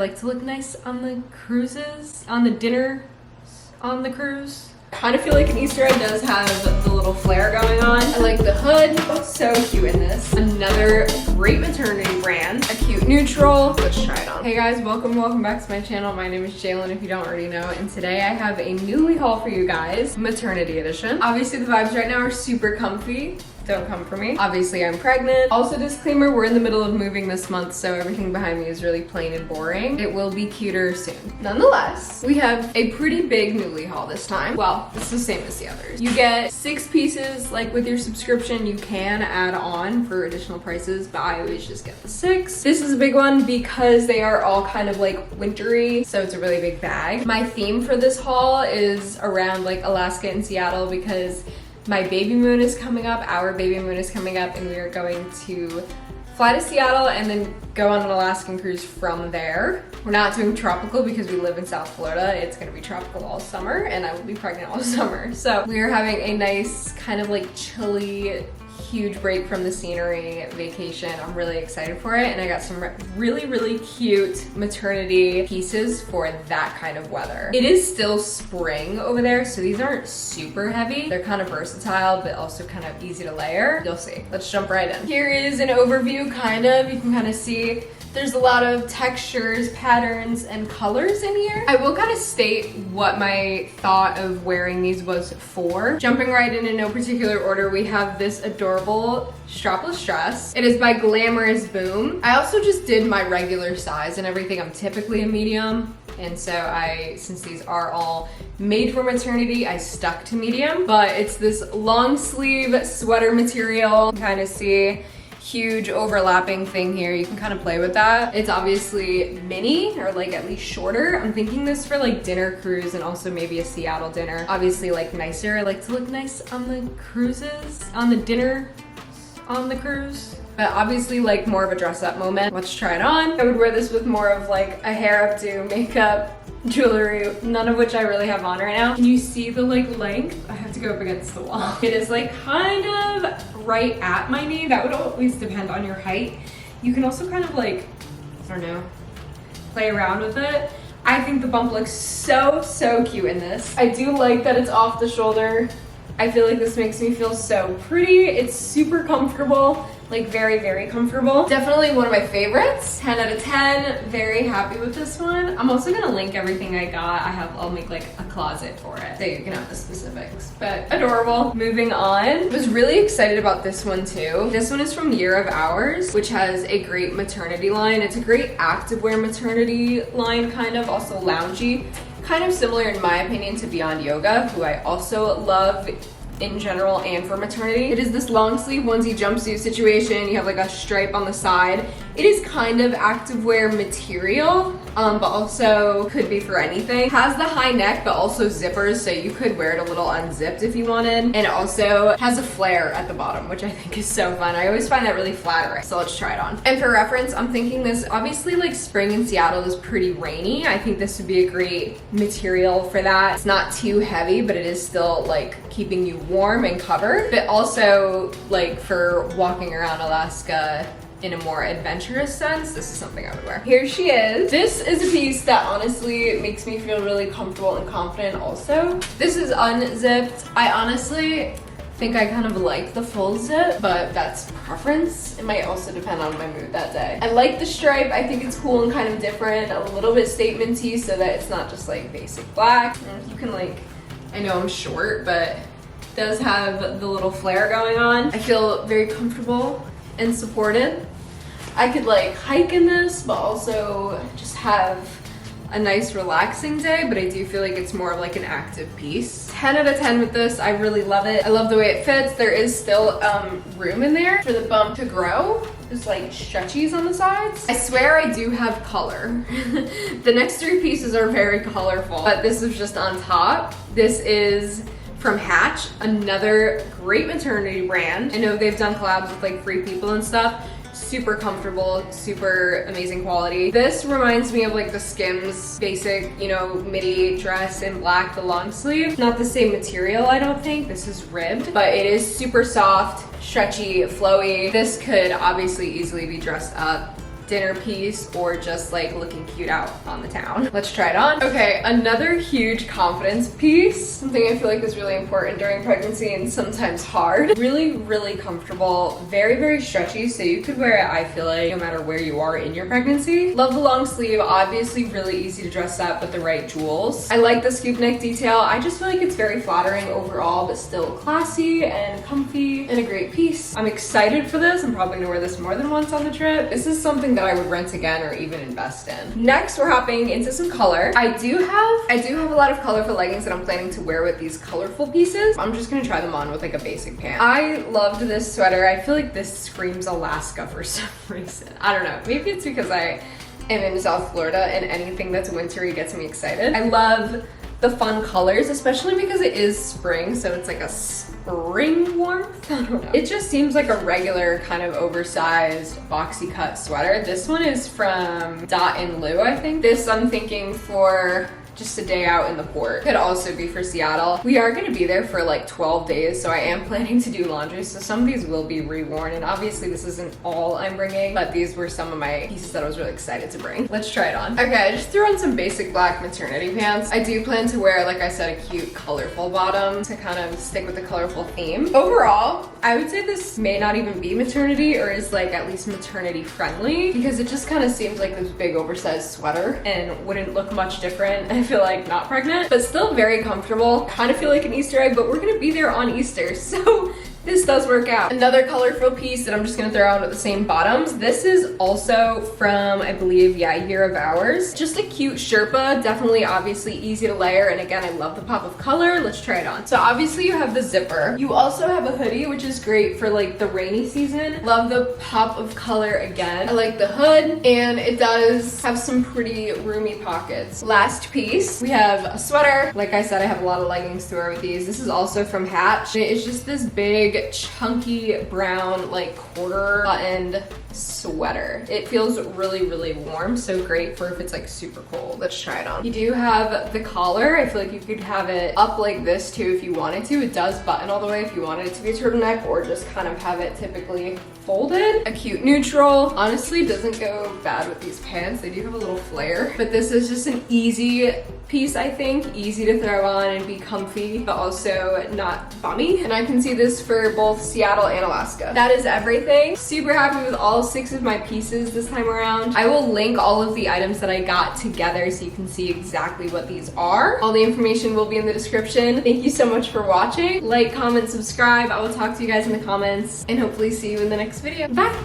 I like to look nice on the cruises, on the dinner, on the cruise. Kind of feel like an Easter egg does have the little flare going on. I like the hood, so cute in this. Another great maternity brand, a cute neutral. Let's try it on. Hey guys, welcome back to my channel. My name is Jalen, if you don't already know, and today I have a Nuuly haul for you guys, maternity edition. Obviously the vibes right now are super comfy. Don't come for me. Obviously I'm pregnant. Also disclaimer, we're in the middle of moving this month, so everything behind me is really plain and boring. It will be cuter soon. Nonetheless, we have a pretty big Nuuly haul this time. Well, it's the same as the others. You get 6 pieces, like with your subscription, you can add on for additional prices, but I always just get the 6. This is a big one because they are all kind of like wintry, so it's a really big bag. My theme for this haul is around like Alaska and Seattle because my baby moon is coming up, our baby moon is coming up, and we are going to fly to Seattle and then go on an Alaskan cruise from there. We're not doing tropical because we live in South Florida. It's gonna be tropical all summer and I will be pregnant all summer. So we are having a nice kind of like chilly, huge break from the scenery vacation. I'm really excited for it, and I got some really cute maternity pieces for that kind of weather. It is still spring over there, so these aren't super heavy. They're kind of versatile, but also kind of easy to layer. You'll see. Let's jump right in. Here is an overview, kind of. You can kind of see there's a lot of textures, patterns, and colors in here. I will kind of state what my thought of wearing these was for. Jumping right in no particular order, we have this adorable strapless dress. It is by Glamorous Boom. I also just did my regular size and everything. I'm typically a medium, and so since these are all made for maternity, I stuck to medium, but it's this long sleeve sweater material. You can kind of see huge overlapping thing here. You can kind of play with that. It's obviously mini, or like at least shorter. I'm thinking this for like dinner cruise and also maybe a Seattle dinner. Obviously like nicer. I like to look nice on the cruises, on the dinner, on the cruise. But obviously like more of a dress up moment. Let's try it on. I would wear this with more of like a hair updo, makeup, jewelry, none of which I really have on right now. Can you see the like length? I have to go up against the wall. It is like kind of right at my knee. That would always depend on your height. You can also kind of like, I don't know, play around with it. I think the bump looks so cute in this. I do like that it's off the shoulder. I feel like this makes me feel so pretty. It's super comfortable. Like very comfortable. Definitely one of my favorites. 10 out of 10. Very happy with this one. I'm also gonna link everything I got. I'll make like a closet for it so you can have the specifics. But adorable. Moving on. I was really excited about this one too. This one is from Year of Ours, which has a great maternity line. It's a great activewear maternity line, kind of, also loungy. Kind of similar in my opinion to Beyond Yoga, who I also love in general and for maternity. It is this long sleeve onesie jumpsuit situation. You have like a stripe on the side. It is kind of activewear material, but also could be for anything. Has the high neck, but also zippers, so you could wear it a little unzipped if you wanted. And it also has a flare at the bottom, which I think is so fun. I always find that really flattering. So let's try it on. And for reference, I'm thinking this, obviously like spring in Seattle is pretty rainy. I think this would be a great material for that. It's not too heavy, but it is still like keeping you warm and covered, but also like for walking around Alaska in a more adventurous sense, this is something I would wear. Here she is. This is a piece that honestly makes me feel really comfortable and confident also. This is unzipped. I honestly think I kind of like the full zip, but that's preference. It might also depend on my mood that day. I like the stripe. I think it's cool and kind of different, a little bit statement-y so that it's not just like basic black. And you can like, I know I'm short, but it does have the little flare going on. I feel very comfortable and supported. I could like hike in this, but also just have a nice relaxing day, but I do feel like it's more of like an active piece. 10 out of 10 with this. I really love it. I love the way it fits. There is still room in there for the bump to grow. There's like stretchies on the sides. I swear I do have color. The next 3 pieces are very colorful, but this is just on top. This is from Hatch, another great maternity brand. I know they've done collabs with like Free People and stuff. Super comfortable, super amazing quality. This reminds me of like the Skims basic, you know, midi dress in black, the long sleeve. Not the same material, I don't think. This is ribbed, but it is super soft, stretchy, flowy. This could obviously easily be dressed up dinner piece or just like looking cute out on the town. Let's try it on. Okay, another huge confidence piece. Something I feel like is really important during pregnancy and sometimes hard. Really, really comfortable. Very, very stretchy, so you could wear it, I feel like, no matter where you are in your pregnancy. Love the long sleeve. Obviously really easy to dress up with the right jewels. I like the scoop neck detail. I just feel like it's very flattering overall, but still classy and comfy and a great piece. I'm excited for this. I'm probably gonna wear this more than once on the trip. This is something that I would rent again or even invest in. Next, we're hopping into some color. I do have a lot of colorful leggings that I'm planning to wear with these colorful pieces. I'm just gonna try them on with like a basic pant. I loved this sweater. I feel like this screams Alaska for some reason. I don't know. Maybe it's because I am in South Florida and anything that's wintry gets me excited. I love the fun colors, especially because it is spring, so it's like a spring warmth. I don't know. It just seems like a regular kind of oversized boxy cut sweater. This one is from Dot & Lou, I think. This I'm thinking for just a day out in the port. Could also be for Seattle. We are gonna be there for like 12 days, so I am planning to do laundry, so some of these will be reworn, and obviously this isn't all I'm bringing, but these were some of my pieces that I was really excited to bring. Let's try it on. Okay, I just threw on some basic black maternity pants. I do plan to wear, like I said, a cute colorful bottom to kind of stick with the colorful theme. Overall, I would say this may not even be maternity, or is like at least maternity friendly, because it just kind of seems like this big oversized sweater and wouldn't look much different. I feel like not pregnant, but still very comfortable. Kind of feel like an Easter egg, but we're gonna be there on Easter, so this does work out. Another colorful piece that I'm just gonna throw on with the same bottoms. This is also from, I believe, yeah, Year of Ours. Just a cute Sherpa, definitely obviously easy to layer, and again, I love the pop of color. Let's try it on. So obviously you have the zipper. You also have a hoodie, which is great for like the rainy season. Love the pop of color again. I like the hood, and it does have some pretty roomy pockets. Last piece, we have a sweater. Like I said, I have a lot of leggings to wear with these. This is also from Hatch. It is just this big, chunky brown, like quarter buttoned sweater. It feels really, really warm, so great for if it's like super cold. Let's try it on. You do have the collar. I feel like you could have it up like this too if you wanted to. It does button all the way if you wanted it to be a turtleneck, or just kind of have it typically folded. A cute neutral. Honestly, doesn't go bad with these pants. They do have a little flare, but this is just an easy piece, I think. Easy to throw on and be comfy, but also not bummy. And I can see this for both Seattle and Alaska. That is everything. Super happy with all 6 of my pieces this time around. I will link all of the items that I got together so you can see exactly what these are. All the information will be in the description. Thank you so much for watching. Like, comment, subscribe. I will talk to you guys in the comments and hopefully see you in the next video. Bye!